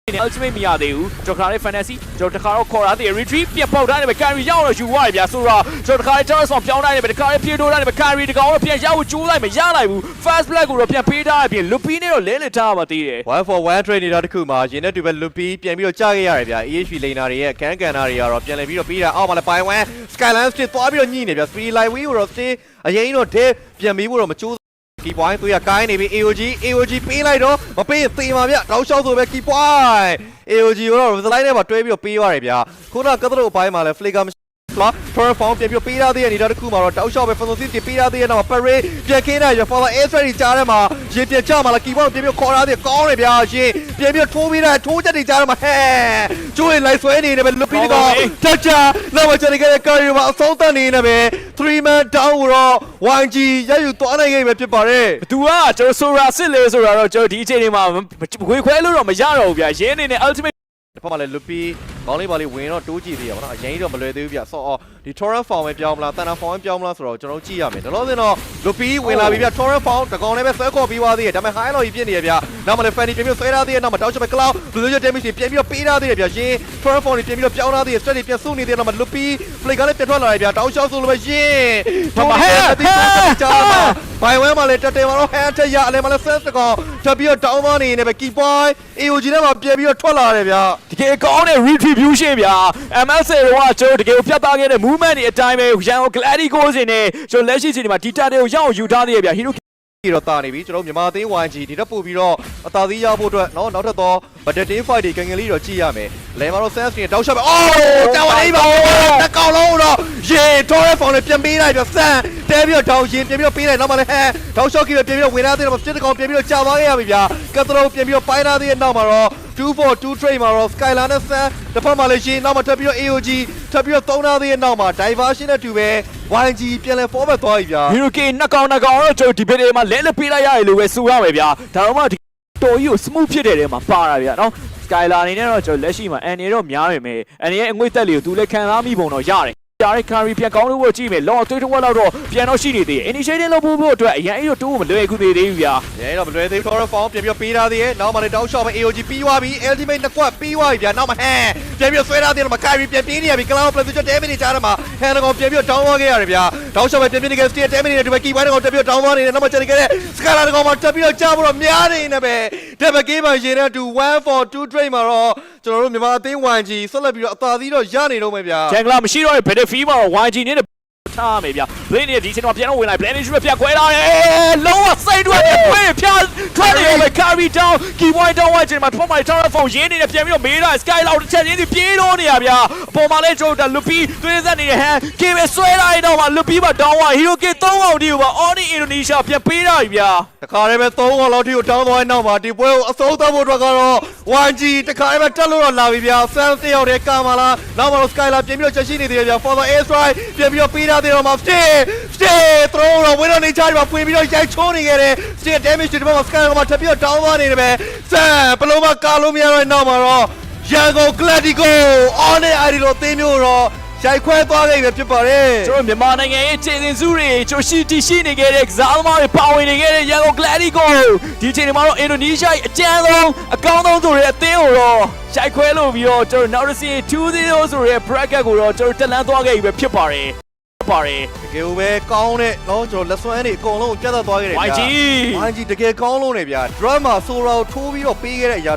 ultimate မရသေးဘူးကျွန်တော်ခါလေး fantasy ကျွန်တော်တခါတော့ခေါ်ထားသေး retreat ပြတ်ပေါက်ထားတယ်ပဲ carry ရောက်တော့ယူသွားတယ်ဗျာဆိုတော့ကျွန်တော်တခါလေး terrace ဆောင်ပြောင်းလိုက်တယ်ပဲတခါလေးပြေးထိုးထားတယ်ပဲ carry တကောင်တော့ပြန်ရောက်ကျိုးလိုက်မရနိုင်ဘူး fast black ကိုတော့ပြန်ပေးထားတယ်ပြင် loopy နဲ့တော့လဲလက်ထားပါသေးတယ် 1 for 1 trade နေတာတခုမှာရင်းနဲ့တူပဲ loopy ပြန်ပြီးတော့ကြားခဲ့ရတယ်ဗျာ EHP laner တွေရဲ့ကန်တွေကတော့ပြန်လည်ပြီးတော့ပြီးတာအောက်မှာလည်း by 1 skyline street သွားပြီးတော့ညှိနေဗျာ speed light wheel ကိုတော့ stay အရင်တော့ dev ပြန်ပြီးဖို့တော့မကြိုးkey point သူရကိုင်းနေပြီ AOG ပေးလိုက်တော့မပေးရင်သေမှာဗျတောက်လျှောက်ဆိုပဲ key point AOG ကိုတော့ slide နဲ့ပါတွဲပြီးတော့ပေးရတယ်ဗျခုနကသတို့အပိုင်းမှာလဲ flicker transform ပြန်ပြီးပေးရသေးတဲ့အနေတစ်ခုမှာတော့တောက်လျှောက်ပဲ fantasy ပေးရသေးတဲ့နောက်မှာ parade ပြန်ခင်းနေရ follow air strike ကြားထဲမှာရင်ပြန်ချမှာလား key point ပြန်ပြီးခေါ်ရသေးကောင်းတယ်ဗျာရှင်ပြန်ပြီးထိုးပြီးတဲ့ထိုးချက်တွေကြားထဲမှာဟဲကျိုးရင်လိုက်ဆွဲနေတယ်ပဲ loopy တကောင်တချာနောက်မှာချက်နေခဲ့တဲ့ carry မှာအဆုံးသတ်နေနေပဲ 3 man down ကိုတော့ YG ရယူသွားနိုင်ခဲ့ပဲဖြစ်ပါတယ် သူကကျွန်တော်ဆိုရာစစ်လေဆိုတာတော့ကျွန်တော်ဒီအချိန်လေးမှာဝေခွဲလို့တော့မရတော့ဘူးဗျာရင်းအနေနဲ့ ultimate ဒီဘက်မှာလည်း loopy ကောင်းလေးပါလေးဝင်တော့တိုးကြည့်သေးရပါတော့အရင်ကြီးတော့မလွယ်သေးဘူးဗျဆော့အော်ဒီ torrent form ပဲပြောင်းမလားတန်တာ form ပဲပြောင်းမလားဆိုတော့ကျွန်တော်ကြည့်ရမယ်ဒါလို့ဆိုတော့ loopy ဝင်လာပြီဗျ torrent form တကောင်လည်းပဲဆွဲခေါ်ပြီးသွားသေးတယ်ဒါပေမဲ့ high လောက်ကြီးပြည့်နေရဗျနောက်မှာလည်း fanny ပြန်ပြီးဆွဲထားသေးတယ်နောက်မှာတောက်ချက်ပဲ cloud blue damage တွေပြန်ပြီးတော့ပေးထားသေးတယ်ဗျရှင် torrent form တွေပြန်ပြီးတော့ပြောင်းထားသေးတယ် stress တွေပြန်စုနေသေးတယ်နောက်မှာ loopy play ကလည်းပြန်ထွက်လာတယ်ဗျတောက်ချောက်ဆိုလိုပဲရှင်ဘာမှဟဲ့ကြားမှာ by 1မှာလည်းတက်တယ်မှာတော့ hand တက်ရအလဲမှာလည်း sense တကောင်တက်ပြီးတော့ down သွားနေနေပဲ key point AOG နဲ့မှာပြန်ပြီးတော့ထွက်လာတယ်ဗျ တကယ်ကောင်းတဲ့ retribution ဗျာ MSA တော့ကျွန်တော်တကယ်ဖြတ်သားခဲ့တဲ့ movement တွေအတိုင်းပဲရန်ကို glady goals တွေနဲ့ကျွန်တော်လက်ရှိချိန်ဒီမှာဒီ data တွေကိုရအောင်ယူထားသေးရဗျာ hero တော့တာနေပြီကျွန်တော်မြန်မာသိန်း YG ဒီတက်ပို့ပြီးတော့အသာသီးရဖို့အတွက်เนาะနောက်ထပ်တော့ battle fight တွေကန်ကန်လေးတော့ကြည့်ရမယ်လဲမှာတော့ sense တွေတောက်ချက်ပဲအော်တောင်းလေးပါတကောင်လုံးတော့ရေ torrent form နဲ့ပြန်ပေးလိုက်ပြဆန်တဲပြီးတော့တောင်းရင်ပြန်ပြီးတော့ပေးလိုက်နောက်မှလည်းဟဲတောက် shot ကြီးပဲပြန်ပြီးတော့ဝင်လာသေးတယ်စစ်တကောင်ပြန်ပြီးတော့ကြာသွားခဲ့ရပြီဗျာကတ်တလုံးပြန်ပြီးတော့ပိုင်းလာသေးတဲ့နောက်မှာတော့2 for 2 trade မှာတော့ skyline နဲ့ sun တစ်ဖက်မှာလည်းရှင်နောက်မှာထပ်ပြီးတော့ AOG ထပ်ပြီးတော့သုံးထားသေးတဲ့နောက်မှာ diversion နဲ့တူပဲ YG ပြန်လဲ forward သွားပြီဗျာ hero k နှစ်ကောင်တော့ကျွန်တော်ဒီဗီဒီယိုမှာလဲပေးလိုက်ရတယ်လို့ပဲဆိုရမယ်ဗျာဒါတော့မှဒီတော်ကြီးကို smooth ဖြစ်တဲ့ထဲမှာပါတာဗျာနော် skylar အနေနဲ့တော့ကျွန်တော်လက်ရှိမှာ န်နေတော့များနေမယ်န်ရဲ့အငွေ့သက်လေးကိုသူလည်းခံစားမိပုံတော့ရတယ်ကြားတဲ့ carry ပြန်ကောင်းလို့ကြည့်မယ်လောသွေးထဝက်လောက်တော့ပြန်တော့ရှိနေသေးတယ် initiating လုပ်ဖို့အတွက်အရင်အဲ့တော့တိုးမလွယ်ကူသေးဘူးဗျာရဲတော့မလွယ်သေးဘူး torrent form ပြန်ပြီးတော့ပေးထားသေးရဲ့နောက်မှလည်းတောက် shot ပဲ AOG ပြီးသွားပြီ ultimate နှစ်ကွက်ပြီးသွားပြီဗျာနောက်မှဟန်ပြန်ပြီးတော့ဆွဲထားသေးတယ်မှာ carry ပြန်ပြေးနေရပြီ cloud plus damage တွေကြားထဲမှာဟန်ကောင်ပြန်ပြီးတော့ down သွားခဲ့ရတယ်ဗျာတောက် shot ပဲပြန်ပြေးနေခဲ့ steal damage တွေနဲ့ဒီဘက် key point ကောင်တက်ပြီးတော့ down သွားနေတယ်နောက်မှချက်နေခဲ့တဲ့ skylar ကောင်မှာတက်ပြီးတော့ကြားဖို့တော့များနေနေပဲ double game မှာရေနဲ့တူ1 for 2 trade မှာတော့ကျွန်တော်တို့မြန်မာအသင်း YG ဆက်လက်ပြီးတော့အသာသီးတော့ရနေတော့မယ်ဗျာ Jungler မရှိတော့တဲ့ battlefield မှာတော့ YG နဲ့ထားမယ်ဗျာ Blade နဲ့ဒီချိန်တော့ပြန်တော့ဝင်လိုက် Blade နဲ့ပြတ်ခွဲလာတယ်လုံးဝစိတ်တွေခွဲဖြားထွက်နေတယ် carry down key point down ဝိုင်းချိန်မှာထပ်မှ tower phone ရင်းနေတယ်ပြန်ပြီးတော့မေးတာ sky လောက်တစ်ချက်ရင်းစီပြေးတော့နေရဗျာအပေါ်မှာလဲကျွန်တော် Luffy သွေးဆက်နေတဲ့ hand ကေပဲဆွဲလာရင်တော့မှ Luffy မှာ down ဝိုင်း hero k 3အောင်ဒီကိုပါ Oni Indonesia ပြန်ပေးတာပြီဗျာတခါတည်းပဲ3ကောင်လောက်ထိကို down သွားတဲ့နောက်မှာဒီပွဲကိုအဆုံးသတ်ဖို့အတွက်ကတော့ YG တခါတည်းပဲတက်လို့တော့လာပြီဗျာ Sam တယောက်တည်းကာမလာနောက်မှာတော့ Skylar ပြန်ပြီးတော့ချက်ရှိနေသေးတယ်ဗျာ for the air strike ပြန်ပြီးတော့ပေးထားသေးတော့မှာ stay throw တော့ဝင်တော့နေချားဒီမှာဖွင့်ပြီးတော့ရိုက်ချိုးနေခဲ့တယ် stay damage တွေဒီဘက်မှာ Skylar ကမှထပ်ပြီးတော့ down သွားနေတယ်ပဲ Sam ဘလုံးမကာလို့မရတော့နောက်မှာတော့ရန်ကုန် Gladigo on နဲ့ ID လို့အသေးမျိုးတော့ရိုက်ခွဲသွားခဲ့ပြီဖြစ်ပါတယ်ကျွန်တော်မြန်မာနိုင်ငံရဲ့ခြေစင်စုတွေကျွန်တော်ရှိနေခဲ့တဲ့ကစားသမားတွေပါဝင်နေခဲ့တဲ့ရန်ကုန် Gladigo ဒီချိန်မှာတော့ Indonesia အကြမ်းဆုံးအကောင်းဆုံးဆိုတဲ့အသင်းကိုတော့ရိုက်ခွဲလို့ပြီးတော့ကျွန်တော်နောက်တစ်စီး2-0ဆိုတဲ့ bracket ကိုတော့ကျွန်တော်တက်လန်းသွားခဲ့ပြီပဲဖြစ်ပါတယ်တကယ်ပဲကောင်းတဲ့เนาะကျွန်တော်လက်စွမ်းတွေအကုန်လုံးပြတ်သက်သွားခဲ့တယ်ဗျာ YG တကယ်ကောင်းလို့နေဗျာ drum မှာ Sora ကိုထိုးပြီးတော့ပေးခဲ့တဲ့အရာ